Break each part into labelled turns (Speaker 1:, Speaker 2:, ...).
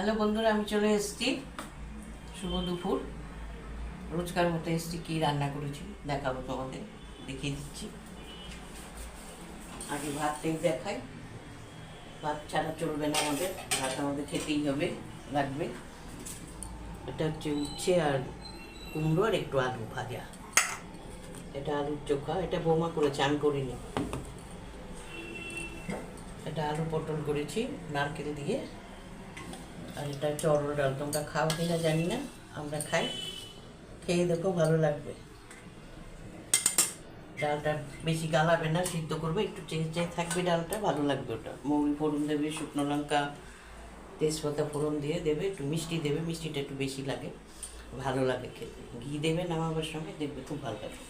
Speaker 1: Hello বন্ধুরা, আমি চলে এসেছি। শুভ দুপুর। রোজকার মতো এসেছি, কী রান্না করেছি দেখাবো তোমাদের, দেখিয়ে দিচ্ছি। আগে ভাতটাই দেখাই। ভাত ছাড়া চলবে না আমাদের, ভাত আমাদের খেতেই হবে, লাগবে। এটা হচ্ছে উচ্ছে আর কুমড়ো আর একটু আলু ভাজা। এটা আলুর চোখা, এটা বৌমা করেছে, আমি করিনি। এটা আলু পটল করেছি নারকেল দিয়ে। আর এটা হচ্ছে অরহর ডাল। তোমরা খাও কিনা জানি না, আমরা খাই। খেয়ে দেখো, ভালো লাগবে। ডালটা বেশি গালাবে না, সিদ্ধ করবে, একটু চেয়ে থাকবে ডালটা, ভালো লাগবে। ওটা মৌরি ফোড়ন দেবে, শুকনো লঙ্কা তেজপাতা ফোড়ন দিয়ে দেবে, একটু মিষ্টি দেবে, মিষ্টিটা একটু বেশি লাগে, ভালো লাগে খেতে। ঘি দেবে নামাবার সময়, দেখবে খুব ভালো লাগে।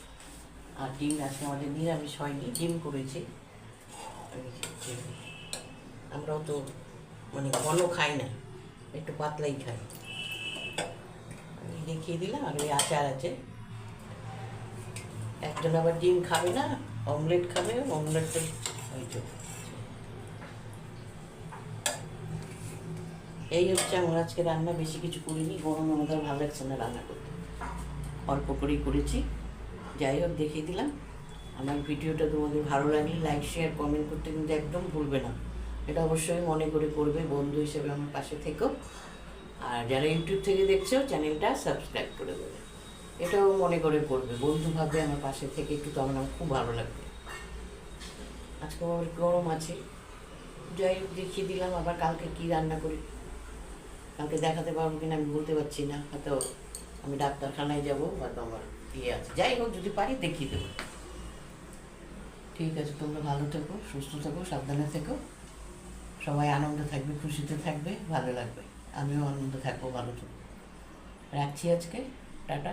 Speaker 1: আর ডিম আজকে আমাদের নিরামিষ হয়নি, ডিম করেছি। আমরাও তো মানে ঘন খাই না, একটু পাতলাই খাই। আমি দেখিয়ে দিলাম। আর ওই আচার আছে। একজন আবার ডিম খাবে না, অমলেট খাবে, অমলেটটা ওই তো। এই হচ্ছে আমার আজকে রান্না, বেশি কিছু করিনি। গরম আমাদের ভালো লাগছে না রান্না করতে, অল্প করেই করেছি। যাই হোক, দেখিয়ে দিলাম। আমার ভিডিওটা তোমাদের ভালো লাগলে লাইক শেয়ার কমেন্ট করতে কিন্তু একদম ভুলবে না। এটা অবশ্যই মনে করে করবে, বন্ধু হিসেবে আমার পাশে থেকো। আর যারা ইউটিউব থেকে দেখছো, চ্যানেলটা সাবস্ক্রাইব করে দেবে। এটাও মনে করে করবে, বন্ধু ভাবে আমার পাশে থেকে একটু, তখন আমার খুব ভালো লাগবে। আজকে আমার গরম আছে। যাই হোক, দেখিয়ে দিলাম। আবার কালকে কি রান্না করি কালকে দেখাতে পারবো কিনা আমি বলতে পারছি না, হয়তো আমি ডাক্তারখানায় যাবো, হয়তো আমার ইয়ে আছে। যাই হোক, যদি পারি দেখিয়ে দেবো। ঠিক আছে, তোমরা ভালো থেকো, সুস্থ থেকো, সাবধানে থেকো। সবাই আনন্দে থাকবে, খুশিতে থাকবে, ভালো লাগবে। আমিও আনন্দে থাকবো, ভালো থাকবো। রাখছি আজকে, টাটা।